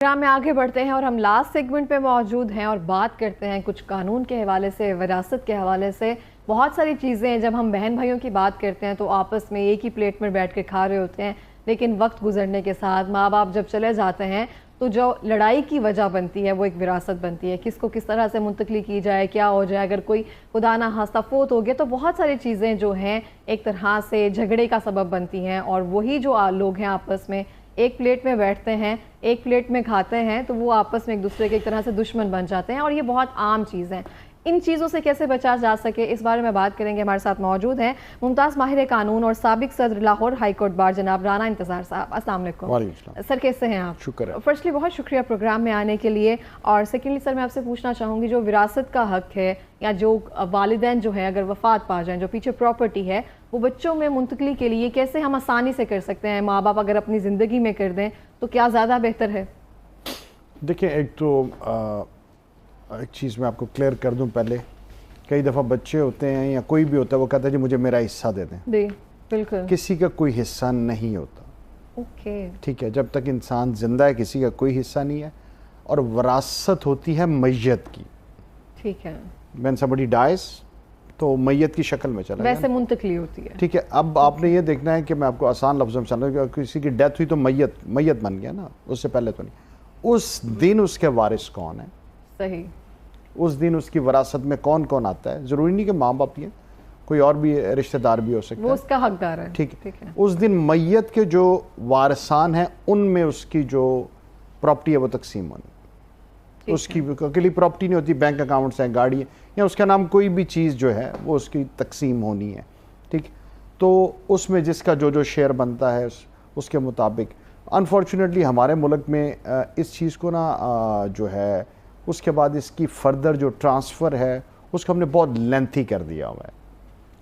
Programme میں آگے بڑھتے ہیں اور ہم لاسٹ سیگمنٹ پہ موجود ہیں اور بات کرتے ہیں کچھ قانون کے حوالے سے، وراثت کے حوالے سے۔ بہت ساری چیزیں ہیں، جب ہم بہن بھائیوں کی بات کرتے ہیں تو آپس میں ایک ہی پلیٹ میں بیٹھ کے کھا رہے ہوتے ہیں، لیکن وقت گزرنے کے ساتھ ماں باپ جب چلے جاتے ہیں تو جو لڑائی کی وجہ بنتی ہے وہ ایک وراثت بنتی ہے، کس کو کس طرح سے منتقلی کی جائے، کیا ہو جائے، اگر کوئی خدا نہ خواستہ فوت ہو گیا تو بہت ساری چیزیں جو ہیں ایک طرح سے جھگڑے کا سبب بنتی ہیں، اور وہی جو لوگ ہیں آپس میں ایک پلیٹ میں بیٹھتے ہیں، ایک پلیٹ میں کھاتے ہیں، تو وہ آپس میں ایک دوسرے کے ایک طرح سے دشمن بن جاتے ہیں، اور یہ بہت عام چیز ہے۔ ان چیزوں سے کیسے بچا جا سکے، اس بارے میں بات کریں گے۔ ہمارے ساتھ موجود ہیں ممتاز ماہر قانون اور سابق صدر لاہور ہائی کورٹ بار جناب رانا انتظار صاحب۔ السلام علیکم۔ وعلیکم السلام سر، کیسے ہیں آپ؟ شکر ہے۔ فرسٹلی بہت شکریہ پروگرام میں آنے کے لیے، اور سیکنڈلی سر میں آپ سے پوچھنا چاہوں گی جو وراثت کا حق ہے، یا جو والدین جو ہے اگر وفات پا جائیں، جو پیچھے پراپرٹی ہے وہ بچوں میں منتقلی کے لیے کیسے ہم آسانی سے کر سکتے ہیں؟ ماں باپ اگر اپنی زندگی میں کر دیں تو کیا زیادہ بہتر ہے؟ دیکھیں، ایک تو ایک چیز میں آپ کو کلیئر کر دوں پہلے، کئی دفعہ بچے ہوتے ہیں یا کوئی بھی ہوتا ہے وہ کہتا ہے جی مجھے میرا حصہ دے دیں۔ جی بالکل، کسی کا کوئی حصہ نہیں ہوتا، اوکے، ٹھیک ہے؟ جب تک انسان زندہ ہے کسی کا کوئی حصہ نہیں ہے، اور وراثت ہوتی ہے میت کی۔ ٹھیک ہے، when somebody dies تو میت کی شکل میں چلا ویسے منتقلی ہوتی ہے۔ ٹھیک ہے، اب آپ نے یہ دیکھنا ہے کہ میں آپ کو آسان لفظوں میں سمجھاؤں کہ کسی کی ڈیتھ ہوئی تو میت بن گیا نا، اس سے پہلے تو نہیں۔ اس دن اس کے وارث کون ہے، صحیح، اس دن اس کی وراثت میں کون کون آتا ہے؟ ضروری نہیں کہ ماں باپ ہی ہیں، کوئی اور بھی رشتہ دار بھی ہو سکتا وہ ہے، اس کا حقدار ہے۔ ٹھیک ہے۔ اس دن میت کے جو وارثان ہیں ان میں اس کی جو پراپرٹی ہے وہ تقسیم ہونی، اس کی اکیلی پراپرٹی نہیں ہوتی، بینک اکاؤنٹس ہیں، گاڑی ہیں، یا اس کا نام کوئی بھی چیز جو ہے وہ اس کی تقسیم ہونی ہے، ٹھیک۔ تو اس میں جس کا جو شیئر بنتا ہے اس کے مطابق، انفارچونیٹلی ہمارے ملک میں اس چیز کو نا جو ہے اس کے بعد اس کی فردر جو ٹرانسفر ہے اس کو ہم نے بہت لینتھی کر دیا ہوا ہے،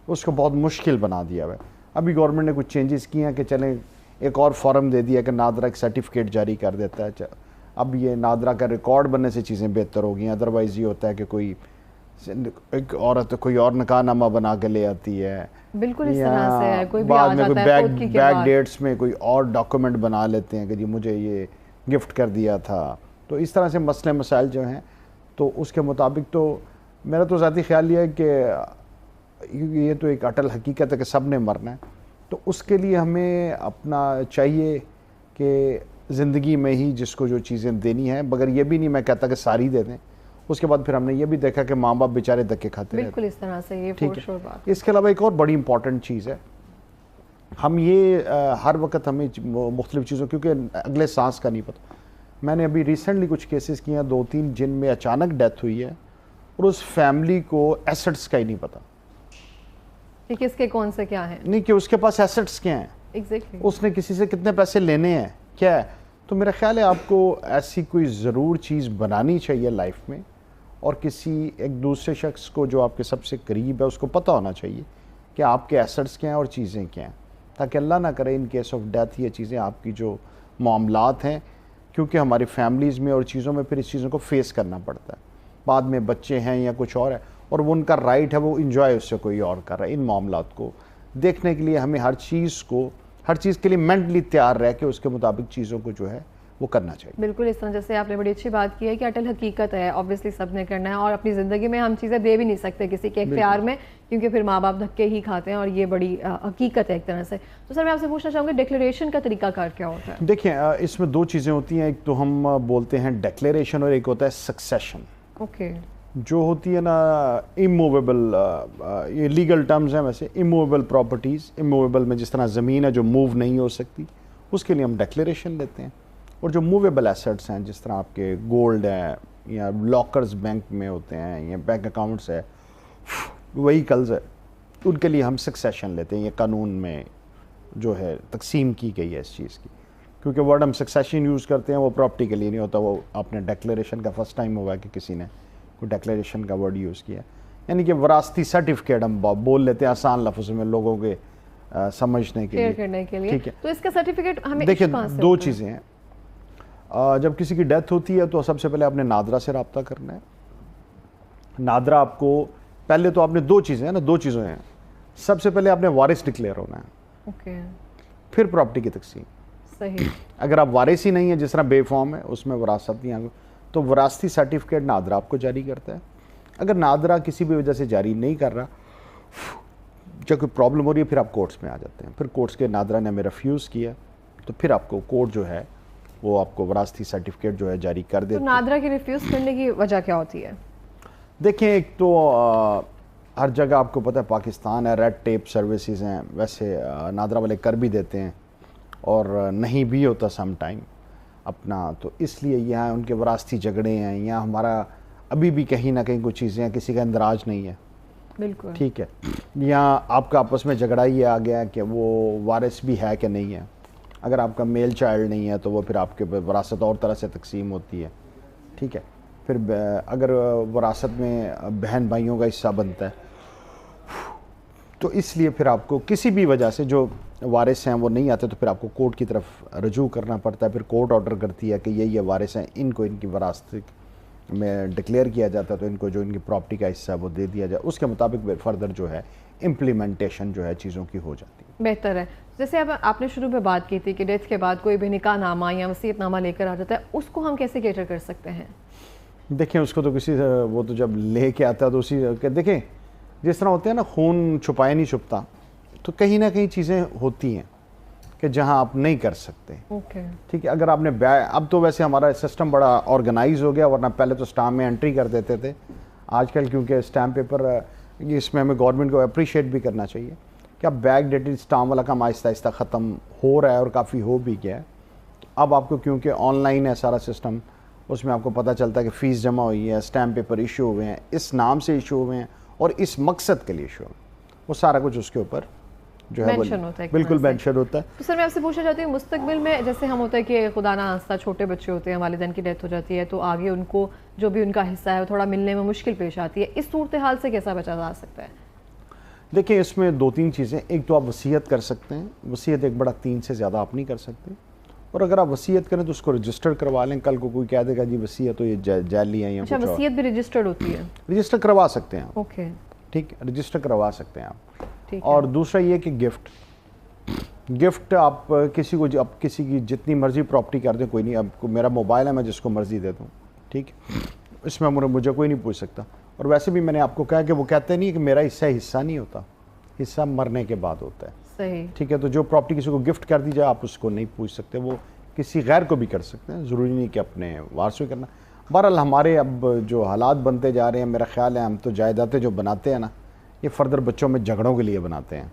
اس کو بہت مشکل بنا دیا ہوا ہے۔ ابھی گورنمنٹ نے کچھ چینجز کیے ہیں کہ چلیں ایک اور فارم دے دیا کہ نادرہ ایک سرٹیفکیٹ جاری کر دیتا ہے، اب یہ نادرہ کا ریکارڈ بننے سے چیزیں بہتر ہو گئی ہیں۔ ادروائز یہ ہوتا ہے کہ کوئی ایک عورت کوئی اور نکاح نامہ بنا کے لے آتی ہے، بالکل اس طرح سے ہے، کوئی بھی بعد آ میں کوئی جاتا ہے فوت کی کے بعد، بیک ڈیٹس میں کوئی اور ڈاکومنٹ بنا لیتے ہیں کہ جی مجھے یہ گفٹ کر دیا تھا۔ تو اس طرح سے مسئلے مسائل جو ہیں، تو اس کے مطابق تو میرا تو ذاتی خیال یہ ہے کہ یہ تو ایک اٹل حقیقت ہے کہ سب نے مرنا ہے، تو اس کے لیے ہمیں اپنا چاہیے کہ زندگی میں ہی جس کو جو چیزیں دینی ہیں، مگر یہ بھی نہیں میں کہتا کہ ساری دے دیں۔ اس کے بعد پھر ہم نے یہ بھی دیکھا کہ ماں باپ بیچارے دھکے کھاتے رہتے ہیں، بالکل اس طرح سے، یہ ٹھیک فور شور بات۔ ہے۔ اس کے علاوہ ایک اور بڑی امپورٹنٹ چیز ہے، ہم یہ ہر وقت ہمیں مختلف چیزوں، کیونکہ اگلے سانس کا نہیں پتہ۔ میں نے ابھی ریسنٹلی کچھ کیسز کیے ہیں، 2-3 جن میں اچانک ڈیتھ ہوئی ہے اور اس فیملی کو ایسٹس کا ہی نہیں پتہ کہ کس کے کون سے کیا ہیں، نہیں، کہ اس کے پاس ایسٹس کیا ہیں، ایگزیکٹلی، اس نے کسی سے کتنے پیسے لینے ہیں، کیا ہے۔ تو میرا خیال ہے آپ کو ایسی کوئی ضرور چیز بنانی چاہیے لائف میں، اور کسی ایک دوسرے شخص کو جو آپ کے سب سے قریب ہے اس کو پتہ ہونا چاہیے کہ آپ کے ایسٹس کیا ہیں اور چیزیں کیا ہیں، تاکہ اللہ نہ کرے ان کیس آف ڈیتھ یہ چیزیں آپ کی جو معاملات ہیں، کیونکہ ہماری فیملیز میں اور چیزوں میں پھر اس چیزوں کو فیس کرنا پڑتا ہے، بعد میں بچے ہیں یا کچھ اور ہے، اور وہ ان کا رائٹ ہے وہ انجوائے اس سے کوئی اور کر رہا ہے۔ ان معاملات کو دیکھنے کے لیے ہمیں ہر چیز کے لیے مینٹلی تیار رہ کے اس کے مطابق چیزوں کو جو ہے وہ کرنا چاہیے۔ بالکل اس طرح جیسے آپ نے بڑی اچھی بات کی ہے کہ اٹل حقیقت ہے، obviously سب نے کرنا ہے، اور اپنی زندگی میں ہم چیزیں دے بھی نہیں سکتے کسی کے اختیار میں، کیونکہ پھر ماں باپ دھکے ہی کھاتے ہیں، اور یہ بڑی حقیقت ہے ایک طرح سے۔ تو سر میں آپ سے پوچھنا چاہوں گی ڈکلیریشن کا طریقہ کار کیا ہوتا ہے؟ دیکھیں، اس میں 2 چیزیں ہوتی ہیں، ایک تو ہم بولتے ہیں ڈیکلیریشن اور ایک ہوتا ہے سکسیشن۔ اوکے، جو ہوتی ہے نا اموویبل، یہ لیگل ٹرمز ہیں ویسے، اموویبل پراپرٹیز، اموویبل میں جس طرح زمین ہے جو موو نہیں ہو سکتی، اس کے لیے ہم ڈیکلیریشن لیتے ہیں۔ اور جو موویبل ایسٹس ہیں جس طرح آپ کے گولڈ ہیں یا لاکرز بینک میں ہوتے ہیں یا بینک اکاؤنٹس ہے، وہیکلز ہے، ان کے لیے ہم سکسیشن لیتے ہیں۔ یہ قانون میں جو ہے تقسیم کی گئی ہے اس چیز کی، کیونکہ ورڈ ہم سکسیشن یوز کرتے ہیں وہ پراپرٹی کے لیے نہیں ہوتا، وہ آپ نے ڈیکلیریشن کا فرسٹ ٹائم ہوا ہے کہ کسی نے کوئی ڈیکلیریشن کا ورڈ یوز کیا، یعنی کہ وراثتی سرٹیفکیٹ ہم بول لیتے ہیں آسان لفظ میں لوگوں کے سمجھنے کے شیئر کرنے کے لیے۔ ٹھیک ہے، تو اس کا سرٹیفکیٹ ہمیں دیکھیں کہاں سے 2 چیزیں ہیں۔ جب کسی کی ڈیتھ ہوتی ہے تو سب سے پہلے آپ نے نادرہ سے رابطہ کرنا ہے۔ نادرہ آپ کو پہلے تو آپ نے 2 چیزیں ہیں نا، 2 چیزیں ہیں، سب سے پہلے آپ نے وارث ڈکلیئر ہونا ہے، اوکے، پھر پراپرٹی کی تقسیم۔ صحیح. اگر آپ وارث ہی نہیں ہیں، جس طرح بے فارم ہے اس میں وراثت نہیں آگے، تو وراثتی سرٹیفکیٹ نادرہ آپ کو جاری کرتا ہے. اگر نادرہ کسی بھی وجہ سے جاری نہیں کر رہا، جب کوئی پرابلم ہو رہی ہے، پھر آپ کورٹس میں آ جاتے ہیں. پھر کورٹس کے نادرہ نے ہمیں ریفیوز کیا تو پھر آپ کو کورٹ جو ہے وہ آپ کو وراثتی سرٹیفکیٹ جو ہے جاری کر دیتے تو نادرہ کی ریفیوز کرنے کی وجہ کیا ہوتی ہے؟ دیکھیں، ایک تو ہر جگہ آپ کو پتہ ہے پاکستان ہے، ریڈ ٹیپ سروسز ہیں، ویسے نادرہ والے کر بھی دیتے ہیں اور نہیں بھی ہوتا سم ٹائم اپنا. تو اس لیے یہاں ان کے وراثتی جھگڑے ہیں، یہاں ہمارا ابھی بھی کہیں نہ کہیں کچھ چیزیں ہیں، کسی کا اندراج نہیں ہے. بالکل ٹھیک ہے، یہاں آپ کا آپس میں جھگڑا یہ آ گیا کہ وہ وارث بھی ہے کہ نہیں ہے. اگر آپ کا میل چائلڈ نہیں ہے تو وہ پھر آپ کے وراثت اور طرح سے تقسیم ہوتی ہے. ٹھیک ہے، پھر اگر وراثت میں بہن بھائیوں کا حصہ بنتا ہے تو اس لیے پھر آپ کو کسی بھی وجہ سے جو وارث ہیں وہ نہیں آتے تو پھر آپ کو کورٹ کی طرف رجوع کرنا پڑتا ہے. پھر کورٹ آرڈر کرتی ہے کہ یہ وارث ہیں، ان کو ان کی وراثت میں ڈکلیئر کیا جاتا ہے تو ان کو جو ان کی پراپرٹی کا حصہ ہے وہ دے دیا جائے. اس کے مطابق فردر جو ہے امپلیمنٹیشن جو ہے چیزوں کی ہو جاتی ہے. بہتر ہے. جیسے اب آپ نے شروع میں بات کی تھی کہ ڈیتھ کے بعد کوئی بھی نکاح نامہ یا وصیت نامہ لے کر آ جاتا ہے، اس کو ہم کیسے کیٹر کر سکتے ہیں؟ دیکھیں، اس کو تو کسی وہ تو جب لے کے آتا ہے تو اسی دیکھیں جس طرح ہوتے ہیں نا، خون چھپائے نہیں چھپتا، تو کہیں نہ کہیں چیزیں ہوتی ہیں کہ جہاں آپ نہیں کر سکتے. اوکے، ٹھیک ہے. اگر آپ نے اب تو ویسے ہمارا سسٹم بڑا آرگنائز ہو گیا، ورنہ پہلے تو اسٹامپ میں انٹری کر دیتے تھے. آج کل کیونکہ اسٹامپ پیپر، اس میں ہمیں گورنمنٹ کو اپریشیٹ بھی کرنا چاہیے کہ اب بیک ڈیٹڈ اسٹامپ والا کام آہستہ آہستہ ختم ہو رہا ہے اور کافی ہو بھی گیا ہے. اب آپ کو کیونکہ آن لائن ہے سارا سسٹم، اس میں آپ کو پتہ چلتا ہے کہ فیس جمع ہوئی ہے، اسٹامپ پیپر ایشو ہوئے ہیں، اس نام سے ایشو ہوئے ہیں اور اس مقصد کے لیے ایشو ہوئے ہیں. وہ سارا کچھ اس کے اوپر جو ہے بالکل مینشن ہوتا ہے. تو سر میں آپ سے پوچھنا چاہتی ہوں، مستقبل میں جیسے ہم ہوتا ہے کہ خدا نہ خواستہ چھوٹے بچے ہوتے ہیں، والدین کی ڈیتھ ہو جاتی ہے تو آگے ان کو جو بھی ان کا حصہ ہے وہ تھوڑا ملنے میں مشکل پیش آتی ہے، اس صورتحال سے کیسا بچا جا سکتا ہے؟ دیکھیں، اس میں دو تین چیزیں. ایک تو آپ وصیت کر سکتے ہیں. وصیت ایک بڑا 3 سے زیادہ آپ نہیں کر سکتے، اور اگر آپ وصیت کریں تو اس کو رجسٹر کروا لیں. کل کو کوئی کہہ دے گا جی وصیت تو یہ جعلی ہے یا کچھ اور. اچھا، وصیت بھی رجسٹرڈ ہوتی ہے؟ رجسٹر کروا سکتے ہیں آپ. اوکے، ٹھیک ہے، رجسٹر کروا سکتے ہیں آپ. اور دوسرا یہ کہ گفٹ آپ کسی کو، آپ کسی کی جتنی مرضی پراپرٹی کر دیں، کوئی نہیں. اب میرا موبائل ہے، میں جس کو مرضی دے دوں، ٹھیک ہے، اس میں مجھے کوئی نہیں پوچھ سکتا. اور ویسے بھی میں نے آپ کو کہا کہ وہ کہتے نہیں کہ میرا حصہ نہیں ہوتا، حصہ مرنے کے بعد ہوتا ہے. صحیح، ٹھیک ہے. تو جو پراپرٹی کسی کو گفٹ کر دی جائے آپ اس کو نہیں پوچھ سکتے، وہ کسی غیر کو بھی کر سکتے ہیں، ضروری نہیں کہ اپنے وارثوں کرنا. بہرحال ہمارے اب جو حالات بنتے جا رہے ہیں، میرا خیال ہے ہم تو جائیدادیں جو بناتے ہیں نا، یہ فردر بچوں میں جھگڑوں کے لیے بناتے ہیں.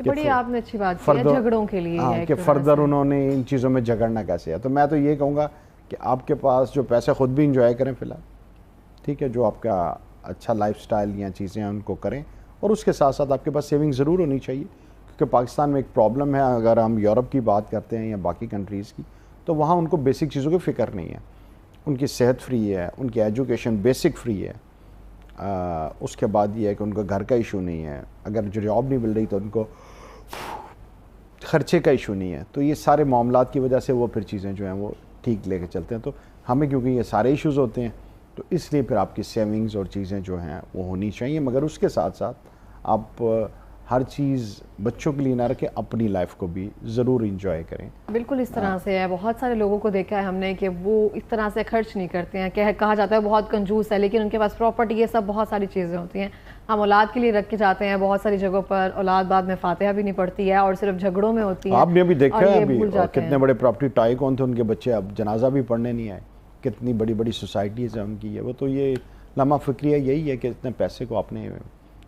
بڑی آپ نے اچھی بات کی ہے، جھگڑوں کے لیے ہے کہ فردر انہوں نے ان چیزوں میں جھگڑنا کیسے ہے. تو میں تو یہ کہوں گا کہ آپ کے پاس جو پیسے خود بھی انجوائے کریں فی الحال، ٹھیک ہے، جو آپ کا اچھا لائف سٹائل یا چیزیں ہیں ان کو کریں، اور اس کے ساتھ ساتھ آپ کے پاس سیونگ ضرور ہونی چاہیے. کیونکہ پاکستان میں ایک پرابلم ہے، اگر ہم یورپ کی بات کرتے ہیں یا باقی کنٹریز کی، تو وہاں ان کو بیسک چیزوں کی فکر نہیں ہے. ان کی صحت فری ہے، ان کی ایجوکیشن بیسک فری ہے. اس کے بعد یہ ہے کہ ان کو گھر کا ایشو نہیں ہے، اگر جو جاب نہیں مل رہی تو ان کو خرچے کا ایشو نہیں ہے. تو یہ سارے معاملات کی وجہ سے وہ پھر چیزیں جو ہیں وہ ٹھیک لے کے چلتے ہیں. تو ہمیں کیونکہ یہ سارے ایشوز ہوتے ہیں تو اس لیے پھر آپ کی سیونگز اور چیزیں جو ہیں وہ ہونی چاہیے. مگر اس کے ساتھ ساتھ آپ ہر چیز بچوں کے لیے نہ رکھیں، اپنی لائف کو بھی ضرور انجوائے کریں. بالکل اس طرح سے ہے. بہت سارے لوگوں کو دیکھا ہے ہم نے کہ وہ اس طرح سے خرچ نہیں کرتے ہیں، کہا جاتا ہے بہت کنجوس ہے، لیکن ان کے پاس پراپرٹی، یہ سب بہت ساری چیزیں ہوتی ہیں. ہم اولاد کے لیے رکھ کے جاتے ہیں، بہت ساری جگہوں پر اولاد بعد میں فاتحہ بھی نہیں پڑتی ہے اور صرف جھگڑوں میں ہوتی ہے. آپ نے ابھی دیکھا ہے ابھی کتنے بڑے پراپرٹی ٹائی کون تھے، ان کے بچے اب جنازہ بھی پڑھنے نہیں آئے. کتنی بڑی بڑی سوسائٹیز ہیں ان کی. وہ تو یہ لمحہ فکریہ یہی ہے کہ اتنے پیسے کو آپ نے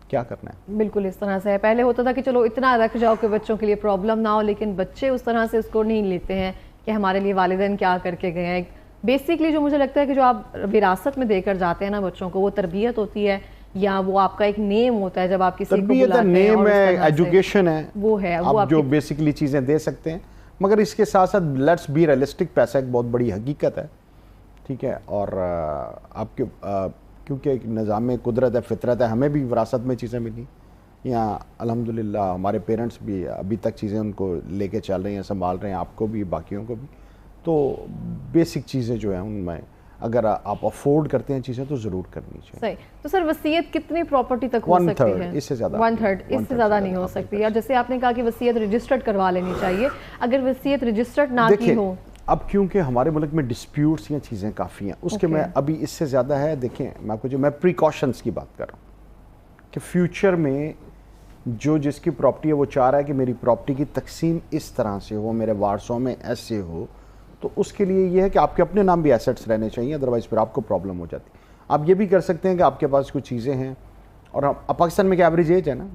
کیا کرنا ہے. بالکل اس طرح سے ہے. پہلے ہوتا تھا کہ چلو اتنا رکھ جاؤ کہ بچوں کے لیے پرابلم نہ ہو، لیکن بچے اس طرح سے اس کو نہیں لیتے ہیں کہ ہمارے لیے والدین کیا کر کے گئے ہیں. بیسکلی جو مجھے لگتا ہے کہ جو آپ وراثت میں دے کر جاتے ہیں نا بچوں کو، وہ تربیت ہوتی ہے یا وہ آپ کا ایک نیم ہوتا ہے جب آپ کسی کو بلاتے ہیں. نیم ہے، ایجوکیشن ہے، وہ ہے آپ جو بیسکلی چیزیں دے سکتے ہیں. مگر اس کے ساتھ ساتھ لیٹس بی ریئلسٹک، پیسہ ایک بہت بڑی حقیقت ہے، ٹھیک ہے. اور آپ کے کیونکہ ایک نظام قدرت ہے، فطرت ہے، ہمیں بھی وراثت میں چیزیں ملی. یہاں الحمدللہ ہمارے پیرنٹس بھی ابھی تک چیزیں ان کو لے کے چل رہے ہیں، سنبھال رہے ہیں، آپ کو بھی باقیوں کو بھی. تو بیسک چیزیں جو ہیں ان میں اگر آپ افورڈ کرتے ہیں چیزیں تو ضرور کرنی چاہیے. صحیح. تو سر وصیت کتنی پراپرٹی تک ہو سکتی ہے؟ اس سے زیادہ 1/3 اس سے زیادہ نہیں ہو سکتی. اور جیسے آپ نے کہا کہ وصیت رجسٹرڈ کروا لینی چاہیے, اگر وصیت رجسٹرڈ نہ کی ہو. اب کیونکہ ہمارے ملک میں ڈسپیوٹس یا چیزیں کافی ہیں, اس کے میں ابھی اس سے زیادہ ہے. دیکھیں میں آپ کو جو میں پریکاشنز کی بات کر رہا ہوں کہ فیوچر میں جو جس کی پراپرٹی ہے وہ چاہ رہا ہے کہ میری پراپرٹی کی تقسیم اس طرح سے ہو, میرے وارثوں میں ایسے ہو, تو اس کے لیے یہ ہے کہ آپ کے اپنے نام بھی ایسٹس رہنے چاہیے, ادروائز پھر آپ کو پرابلم ہو جاتی. آپ یہ بھی کر سکتے ہیں کہ آپ کے پاس کچھ چیزیں ہیں, اور پاکستان میں کیا ایوریج ایج ہے نا,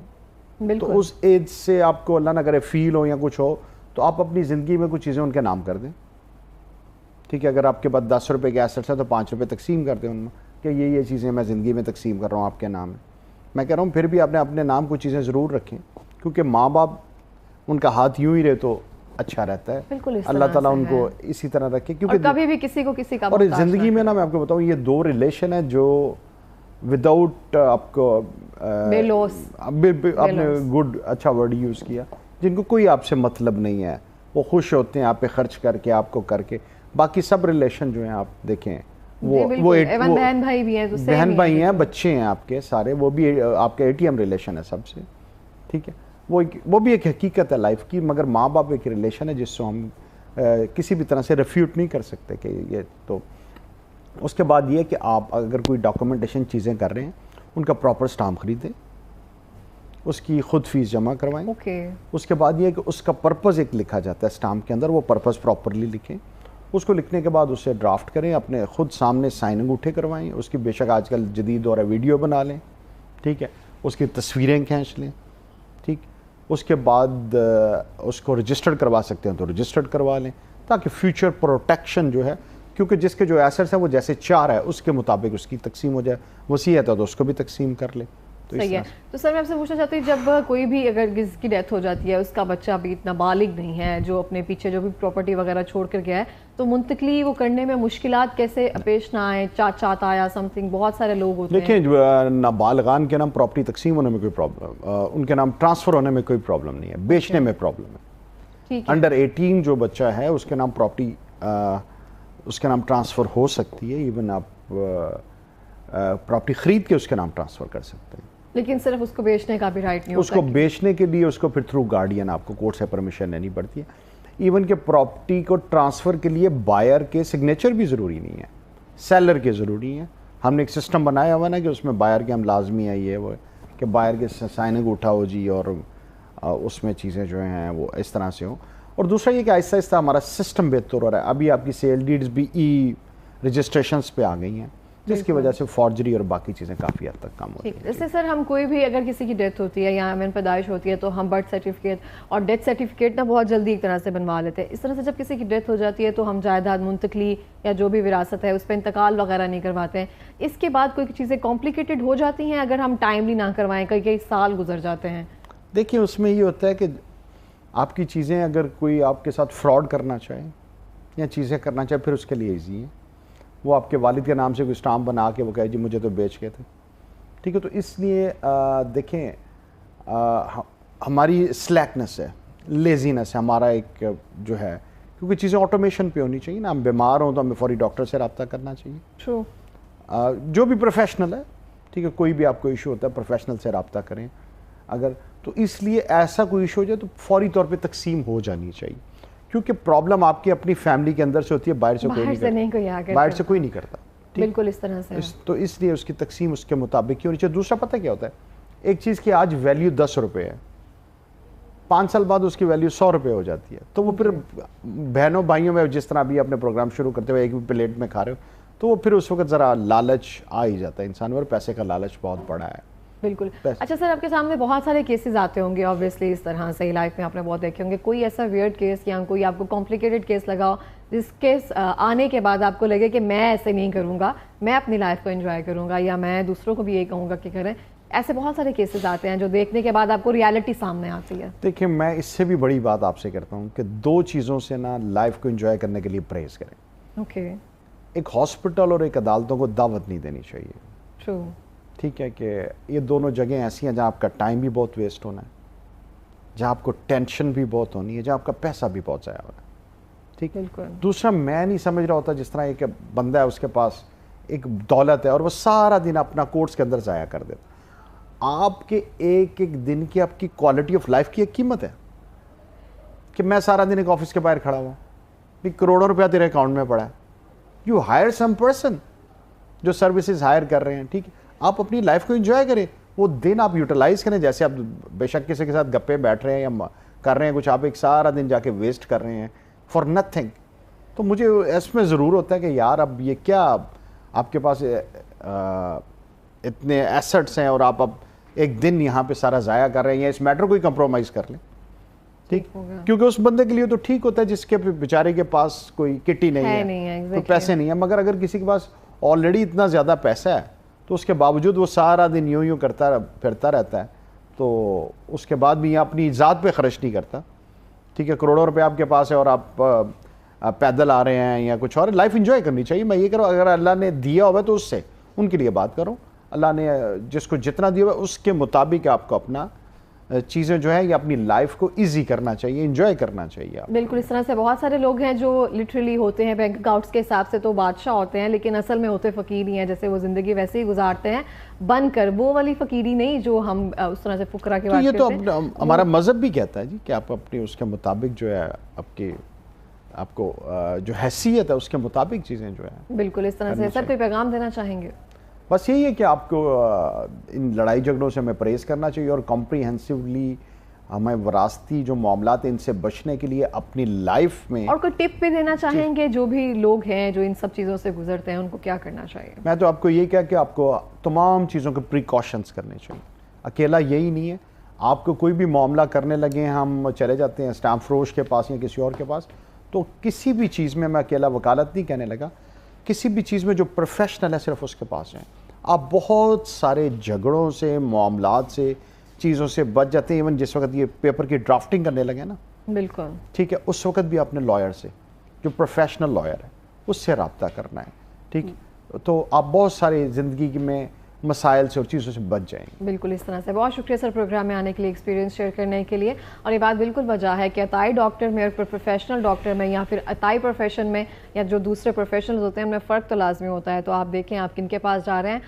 تو اس ایج سے آپ کو اللہ نہ کرے فیل ہو یا کچھ ہو تو آپ اپنی زندگی میں کچھ چیزیں ان کے نام کر دیں. ٹھیک ہے, اگر آپ کے پاس 10 روپے کے ایسٹس ہیں تو 5 روپے تقسیم کر دیں ان میں کہ یہ چیزیں میں زندگی میں تقسیم کر رہا ہوں آپ کے نام میں. میں کہہ رہا ہوں پھر بھی آپ نے اپنے نام کچھ چیزیں ضرور رکھیں, کیونکہ ماں باپ ان کا ہاتھ یوں ہی رہے تو اچھا رہتا ہے. اللہ تعالیٰ ان کو اسی طرح رکھے, کیونکہ کبھی بھی کسی کو کسی کا اور زندگی میں نا میں آپ کو بتاؤں یہ 2 ریلیشن ہیں جو وداؤٹ آپ کو آپ نے گڈ اچھا ورڈ یوز کیا, جن کو کوئی آپ سے مطلب نہیں ہے, وہ خوش ہوتے ہیں آپ پہ خرچ کر کے, آپ کو کر کے. باقی سب ریلیشن جو ہیں آپ دیکھیں وہ بہن بھائی بھی ہیں, بہن بھائی ہیں, بچے ہیں آپ کے سارے, وہ بھی آپ کا ATM ریلیشن ہے سب سے. ٹھیک ہے, وہ بھی ایک حقیقت ہے لائف کی, مگر ماں باپ ایک ریلیشن ہے جس سے ہم کسی بھی طرح سے ریفیوٹ نہیں کر سکتے کہ یہ. تو اس کے بعد یہ کہ آپ اگر کوئی ڈاکومنٹیشن چیزیں کر رہے ہیں ان کا پراپر اسٹامپ خریدیں, اس کی خود فیس جمع کروائیں. اس کے بعد یہ کہ اس کا پرپز ایک لکھا جاتا ہے اسٹامپ کے اندر, وہ پرپز پراپرلی لکھیں. اس کو لکھنے کے بعد اسے ڈرافٹ کریں, اپنے خود سامنے سائن انگوٹھے کروائیں. اس کی بے شک آج کل جدید دور ہے ویڈیو بنا لیں, ٹھیک ہے, اس کی تصویریں کھینچ لیں. ٹھیک, اس کے بعد اس کو رجسٹرڈ کروا سکتے ہیں تو رجسٹرڈ کروا لیں, تاکہ فیوچر پروٹیکشن جو ہے, کیونکہ جس کے جو ایسٹس ہیں وہ جیسے چار ہے اس کے مطابق اس کی تقسیم ہو جائے, وصیت ہے تو اس کو بھی تقسیم کر لیں. صحیح ہے. تو سر میں آپ سے پوچھنا چاہتی ہوں, جب کوئی بھی اگر کسی کی ڈیتھ ہو جاتی ہے, اس کا بچہ بھی اتنا بالغ نہیں ہے, جو اپنے پیچھے جو بھی پراپرٹی وغیرہ چھوڑ کر گیا ہے, تو منتقلی وہ کرنے میں مشکلات کیسے پیش نہ آئیں؟ چاچا تایا سم تھنگ, بہت سارے لوگ ہوتے ہیں. دیکھیں نابالغان کے نام پراپرٹی تقسیم ہونے میں کوئی پرابلم, ان کے نام ٹرانسفر ہونے میں کوئی پرابلم نہیں ہے, بیچنے میں پرابلم ہے. انڈر 18 جو بچہ ہے اس کے نام پراپرٹی اس کے نام ٹرانسفر ہو سکتی ہے, ایون آپ پراپرٹی خرید کے اس کے نام ٹرانسفر کر سکتے ہیں, لیکن صرف اس کو بیچنے کا بھی رائٹ نہیں ہوتا. اس کو بیچنے کے لیے اس کو پھر تھرو گارڈین آپ کو کورٹ سے پرمیشن لینی پڑتی ہے. ایون کہ پراپرٹی کو ٹرانسفر کے لیے بائر کے سگنیچر بھی ضروری نہیں ہے, سیلر کے ضروری ہیں. ہم نے ایک سسٹم بنایا ہوا نا کہ اس میں بائر کے ہم لازمی ہے یہ وہ کہ بائر کے سائننگ اٹھاؤ جی, اور اس میں چیزیں جو ہیں وہ اس طرح سے ہوں. اور دوسرا یہ کہ آہستہ آہستہ ہمارا سسٹم بہتر ہو رہا ہے. ابھی آپ کی سیل ڈیڈز بھی ای رجسٹریشنز پہ آ گئی ہیں, جس کی وجہ سے فارجری اور باقی چیزیں کافی حد تک کم ہوتی ہیں. جیسے سر ہم کوئی بھی اگر کسی کی ڈیتھ ہوتی ہے یا ہمیں پیدائش ہوتی ہے تو ہم برتھ سرٹیفکیٹ اور ڈیتھ سرٹیفکیٹ نا بہت جلدی ایک طرح سے بنوا لیتے ہیں. اس طرح سے جب کسی کی ڈیتھ ہو جاتی ہے تو ہم جائیداد منتقلی یا جو بھی وراثت ہے اس پہ انتقال وغیرہ نہیں کرواتے ہیں. اس کے بعد کوئی چیزیں کمپلیکیٹڈ ہو جاتی ہیں اگر ہم ٹائملی نہ کروائیں, کئی سال گزر جاتے ہیں. دیکھیں اس میں یہ ہوتا ہے کہ آپ کی چیزیں اگر کوئی آپ کے ساتھ فراڈ کرنا چاہے یا چیزیں کرنا چاہے پھر اس کے لیے ایزی ہے. وہ آپ کے والد کے نام سے کوئی اسٹامپ بنا کے وہ کہے جی مجھے تو بیچ کے تھے, ٹھیک ہے. تو اس لیے دیکھیں ہماری سلیکنس ہے, لیزینس ہے ہمارا ایک جو ہے, کیونکہ چیزیں آٹومیشن پہ ہونی چاہیے نا. ہم بیمار ہوں تو ہمیں فوری ڈاکٹر سے رابطہ کرنا چاہیے. ٹرو. جو بھی پروفیشنل ہے, ٹھیک ہے, کوئی بھی آپ کو ایشو ہوتا ہے پروفیشنل سے رابطہ کریں. اگر تو اس لیے ایسا کوئی ایشو ہو جائے تو فوری طور پہ تقسیم ہو جانی چاہیے, کیونکہ پرابلم آپ کی اپنی فیملی کے اندر سے ہوتی ہے, باہر سے کوئی نہیں کرتا. بالکل اس طرح سے. تو اس لیے اس کی تقسیم اس کے مطابق ہی ہونی چاہیے. دوسرا پتہ کیا ہوتا ہے, ایک چیز کی آج ویلیو 10 روپے ہے, 5 سال بعد اس کی ویلیو 100 روپے ہو جاتی ہے. تو وہ پھر بہنوں بھائیوں میں جس طرح ابھی اپنے پروگرام شروع کرتے ہوئے ایک بھی پلیٹ میں کھا رہے ہو, تو وہ پھر اس وقت ذرا لالچ آ ہی جاتا ہے انسان میں, اور پیسے کا لالچ بہت بڑا ہے. بالکل. اچھا سر, آپ کے سامنے بہت سارے کیسز آتے ہوں گے آبویسلی اس طرح سے, لائف میں آپ نے بہت دیکھے ہوں گے. کوئی ایسا ویئرڈ کیس یا کوئی آپ کو کمپلیکیٹڈ کیس لگا ہو جس کیس آنے کے بعد آپ کو لگے کہ میں ایسے نہیں کروں گا, میں اپنی لائف کو انجوائے کروں گا, یا میں دوسروں کو بھی یہ کہوں گا کہ کریں؟ ایسے بہت سارے کیسز آتے ہیں جو دیکھنے کے بعد آپ کو ریالٹی سامنے آتی ہے. دیکھیں میں اس سے بھی بڑی بات آپ سے کرتا ہوں کہ 2 چیزوں سے نا لائف کو انجوائے کرنے کے لیے پرہیز کریں. اوکے. ایک ہاسپٹل اور ایک عدالتوں کو دعوت نہیں دینی چاہیے. ٹرو. ٹھیک ہے, کہ یہ دونوں جگہیں ایسی ہیں جہاں آپ کا ٹائم بھی بہت ویسٹ ہونا ہے, جہاں آپ کو ٹینشن بھی بہت ہونی ہے, جہاں آپ کا پیسہ بھی بہت ضائع ہو رہا ہے. ٹھیک. بالکل. دوسرا میں نہیں سمجھ رہا ہوتا جس طرح ایک بندہ ہے اس کے پاس ایک دولت ہے اور وہ سارا دن اپنا کورٹس کے اندر ضائع کر دیتا. آپ کے ایک ایک دن کی آپ کی کوالٹی آف لائف کی ایک قیمت ہے کہ میں سارا دن ایک آفس کے باہر کھڑا ہوں, کروڑوں روپیہ تیرے اکاؤنٹ میں پڑا ہے. یو ہائر سم پرسن جو سروسز ہائر کر رہے ہیں, ٹھیک ہے, آپ اپنی لائف کو انجوائے کریں, وہ دن آپ یوٹیلائز کریں. جیسے آپ بے شک کسی کے ساتھ گپے بیٹھ رہے ہیں یا کر رہے ہیں کچھ, آپ ایک سارا دن جا کے ویسٹ کر رہے ہیں فار نتھنگ. تو مجھے اس میں ضرور ہوتا ہے کہ یار اب یہ کیا آپ کے پاس اتنے ایسٹس ہیں اور آپ اب ایک دن یہاں پہ سارا ضائع کر رہے ہیں, اس میٹر کو ہی کمپرومائز کر لیں. ٹھیک, کیونکہ اس بندے کے لیے تو ٹھیک ہوتا ہے جس کے بیچارے کے پاس کوئی کٹی نہیں ہے, کوئی پیسے نہیں ہیں. مگر اگر کسی کے پاس آلریڈی اتنا زیادہ پیسہ ہے تو اس کے باوجود وہ سارا دن یوں کرتا پھرتا رہتا ہے, تو اس کے بعد بھی اپنی ذات پہ خرچ نہیں کرتا. ٹھیک ہے, کروڑوں روپے آپ کے پاس ہے اور آپ پیدل آ رہے ہیں یا کچھ اور. لائف انجوائے کرنی چاہیے. میں یہ کروں اگر اللہ نے دیا ہوا تو اس سے ان کے لیے بات کروں. اللہ نے جس کو جتنا دیا ہوا اس کے مطابق آپ کو اپنا چیزیں جو ہے یہ اپنی لائف کو ایزی کرنا چاہیے, انجوائے کرنا چاہیے. بالکل اس طرح سے بہت سارے لوگ ہیں جو لٹرلی ہوتے ہیں بینک اکاؤنٹس کے حساب سے تو بادشاہ ہوتے ہیں, لیکن اصل میں ہوتے فقیر ہی ہیں. جیسے وہ زندگی ویسے ہی گزارتے ہیں بن کر, وہ والی فقیری نہیں جو ہم اس طرح سے فقراء کی بات کرتے ہیں. یہ تو ہمارا مذہب بھی کہتا ہے جی کہ آپ اپنی اس کے مطابق جو ہے آپ کو جو حیثیت ہے اس کے مطابق چیزیں جو ہے. بالکل اس طرح سے. سر کوئی پیغام دینا چاہیں گے؟ بس یہی ہے کہ آپ کو ان لڑائی جھگڑوں سے ہمیں پرہیز کرنا چاہیے اور کمپریہنسولی ہمیں وراثتی جو معاملات ہیں ان سے بچنے کے لیے اپنی لائف میں. اور کوئی ٹپ بھی دینا چاہیں گے جو بھی لوگ ہیں جو ان سب چیزوں سے گزرتے ہیں ان کو کیا کرنا چاہیے؟ میں تو آپ کو یہ کہا کہ آپ کو تمام چیزوں کے پریکاشنز کرنے چاہیے. اکیلا یہی نہیں ہے, آپ کو کوئی بھی معاملہ کرنے لگے ہیں, ہم چلے جاتے ہیں اسٹامپ فروش کے پاس یا کسی اور کے پاس, تو کسی بھی چیز میں اکیلا وکالت نہیں کہنے لگا, کسی بھی چیز میں جو پروفیشنل ہے صرف اس کے پاس جائیں. آپ بہت سارے جھگڑوں سے, معاملات سے, چیزوں سے بچ جاتے ہیں. ایون جس وقت یہ پیپر کی ڈرافٹنگ کرنے لگے نا, بالکل ٹھیک ہے, اس وقت بھی اپنے لائر سے جو پروفیشنل لائر ہے اس سے رابطہ کرنا ہے. ٹھیک, تو آپ بہت سارے زندگی میں مسائل سے اور چیزوں سے بچ جائیں گے. بالکل اس طرح سے. بہت شکریہ سر پروگرام میں آنے کے لیے, ایکسپیرینس شیئر کرنے کے لیے. اور یہ بات بالکل وجہ ہے کہ عطائی ڈاکٹر میں اور پروفیشنل ڈاکٹر میں یا پھر عطائی پروفیشن میں یا جو دوسرے پروفیشنلز ہوتے ہیں ان میں فرق تو لازمی ہوتا ہے. تو آپ دیکھیں آپ کن کے پاس جا رہے ہیں.